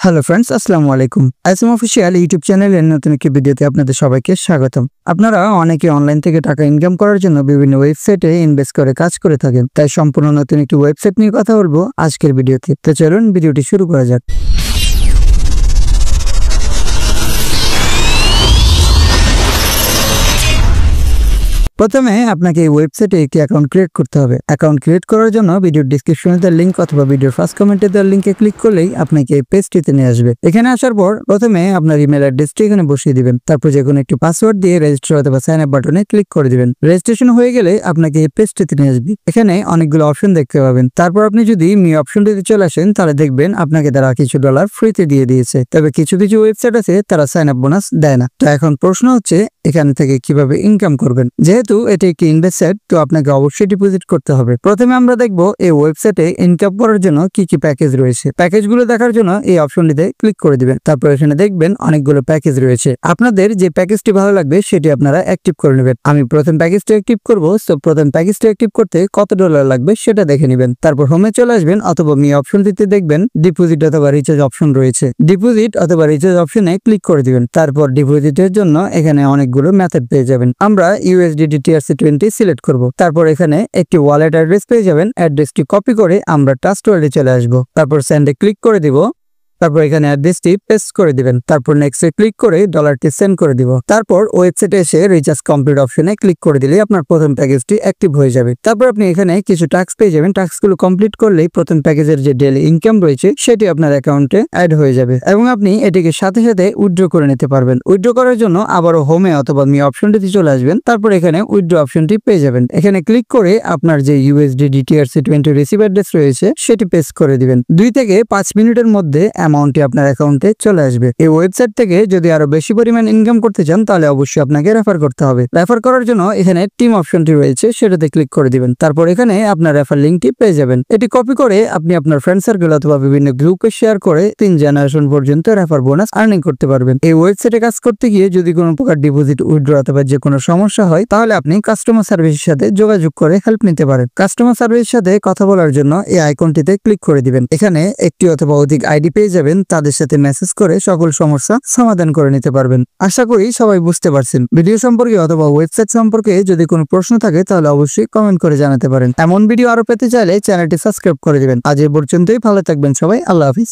Hello friends, আসসালামু আলাইকুম। ISM official YouTube চ্যানেলের নতুন একটি ভিডিওতে আপনাদের সবাইকে স্বাগতম। আপনারা অনেকে অনলাইন থেকে টাকা ইনকাম করার জন্য বিভিন্ন ওয়েবসাইটে ইনভেস্ট করে কাজ করে থাকেন, তাই সম্পূর্ণ নতুন একটি ওয়েবসাইট নিয়ে কথা বলবো আজকের ভিডিওতে। তো চলুন ভিডিওটি শুরু করা যাক। প্রথমে আপনাকে এই ওয়েবসাইটে একটি অ্যাকাউন্ট ক্রিয়েট করতে হবে। অ্যাকাউন্ট ক্রিয়েট করার জন্য ভিডিওর ডিসক্রিপশনে দেওয়া লিঙ্ক অথবা ভিডিওর ফার্স্ট কমেন্টে দেওয়া লিঙ্কে ক্লিক করলেই আপনাকে এই পেজটিতে নিয়ে আসবে। এখানে আসার পর প্রথমে আপনার ইমেল অ্যাড্রেসটি এখানে বসিয়ে দিবেন। তারপর যে কোনো একটি পাসওয়ার্ড দিয়ে রেজিস্টার অথবা সাইন আপ বাটনে ক্লিক করে দিবেন। রেজিস্ট্রেশন হয়ে গেলে আপনাকে এই পেজটিতে নিয়ে আসবে। এখানে অনেকগুলো অপশন দেখতে পাবেন। তারপর আপনি যদি মি অপশনটিতে চলে আসেন তাহলে দেখবেন আপনাকে তারা কিছু ডলার ফ্রিতে দিয়ে দিয়েছে। তবে কিছু ওয়েবসাইট আছে তারা সাইন আপ বোনাস দেয় না। তো এখন প্রশ্ন হচ্ছে এখান থেকে কিভাবে ইনকাম করবেন। যেহেতু এটি একটি ইনভেস্টমেন্ট, তো আপনাকে অবশ্যই ডিপোজিট করতে হবে। প্রথমে আমরা দেখব এই ওয়েবসাইটে ইনকাম করার জন্য কি কি প্যাকেজ রয়েছে। প্যাকেজগুলো দেখার জন্য এই অপশনটিতে ক্লিক করে দিবেন। তারপর এখানে দেখবেন অনেকগুলো প্যাকেজ রয়েছে। আপনাদের যে প্যাকেজটি ভালো লাগবে সেটি আপনারা অ্যাক্টিভ করে নেবেন। আমি প্রথম প্যাকেজটি অ্যাক্টিভ করব। তো প্রথম প্যাকেজটি অ্যাক্টিভ করতে কত ডলার লাগবে সেটা দেখে নেবেন। তারপর হোমে চলে আসবেন অথবা মি অপশনটিতে দেখবেন ডিপোজিট অথবা রিচার্জ অপশন রয়েছে। ডিপোজিট অথবা রিচার্জ অপশনে ক্লিক করে দিবেন। তারপর ডিপোজিটের জন্য এখানে অনেকগুলো মেথড পেয়ে যাবেন। আমরা USDT TRC20 সিলেক্ট করব। তারপর এখানে একটি ওয়ালেট অ্যাড্রেস পেয়ে যাবেন। অ্যাড্রেসটি কপি করে আমরা ট্রাস্ট ওয়ালেটে চলে আসব। তারপর সেন্ডে ক্লিক করে দিব। তারপর এখানে অ্যাড্রেসটি পেস্ট করে দিবেন। তারপর নেক্সটে ক্লিক করে ডলারটি সেন্ড করে দিব। তারপর ওয়েবসাইটে এসে রিচার্জ কমপ্লিট অপশনে ক্লিক করে দিলে আপনার প্রথম প্যাকেজটি অ্যাক্টিভ হয়ে যাবে। তারপর আপনি এখানে কিছু টাস্ক পেয়ে যাবেন। টাস্কগুলো কমপ্লিট করলেই প্রথম প্যাকেজের যে ডেইলি ইনকাম রয়েছে সেটি আপনার অ্যাকাউন্টে অ্যাড হয়ে যাবে এবং আপনি এটিকে সাথে সাথে উইথড্র করে নিতে পারবেন। উইথড্র করার জন্য আবারও হোমে অথবা মি অপশনটিতে চলে আসবেন। তারপর এখানে উইথড্র অপশনটি পেয়ে যাবেন। এখানে ক্লিক করে আপনার যে USDT TRC20 রিসিভ অ্যাড্রেস রয়েছে সেটি পেস্ট করে দিবেন। 2 থেকে 5 মিনিটের মধ্যে অ্যামাউন্টটি আপনার অ্যাকাউন্টে চলে আসবে। এই ওয়েবসাইট থেকে যদি আরো বেশি পরিমাণ ইনকাম করতে চান তাহলে অবশ্যই আপনাকে রেফার করতে হবে। রেফার করার জন্য এখানে টিম অপশনটি রয়েছে, সেটাতে ক্লিক করে দিবেন। তারপর এখানে আপনার রেফার লিঙ্কটি পেয়ে যাবেন। এটি কপি করে আপনি আপনার ফ্রেন্ড সার্কেল অথবা বিভিন্ন গ্রুপে শেয়ার করে 3 জেনারেশন পর্যন্ত রেফার বোনাস আর্নিং করতে পারবেন। এই ওয়েবসাইটে কাজ করতে গিয়ে যদি কোনো প্রকার ডিপোজিট, উইথড্র অথবা যে কোনো সমস্যা হয় তাহলে আপনি কাস্টমার সার্ভিসের সাথে যোগাযোগ করে হেল্প নিতে পারেন। কাস্টমার সার্ভিসের সাথে কথা বলার জন্য এই আইকনটিতে ক্লিক করে দিবেন। এখানে একটি অথবা অধিক আইডি পেয়ে যাবেন। তাদের সাথে মেসেজ করে সকল সমস্যা সমাধান করে নিতে পারবেন। আশা করি সবাই বুঝতে পারছেন। ভিডিও সম্পর্কে অথবা ওয়েবসাইট সম্পর্কে যদি কোনো প্রশ্ন থাকে তাহলে অবশ্যই কমেন্ট করে জানাতে পারেন। এমন ভিডিও আরো পেতে চাইলে চ্যানেলটি সাবস্ক্রাইব করে দিবেন। আজ এই পর্যন্তই, ভালো থাকবেন সবাই। আল্লাহ হাফিজ।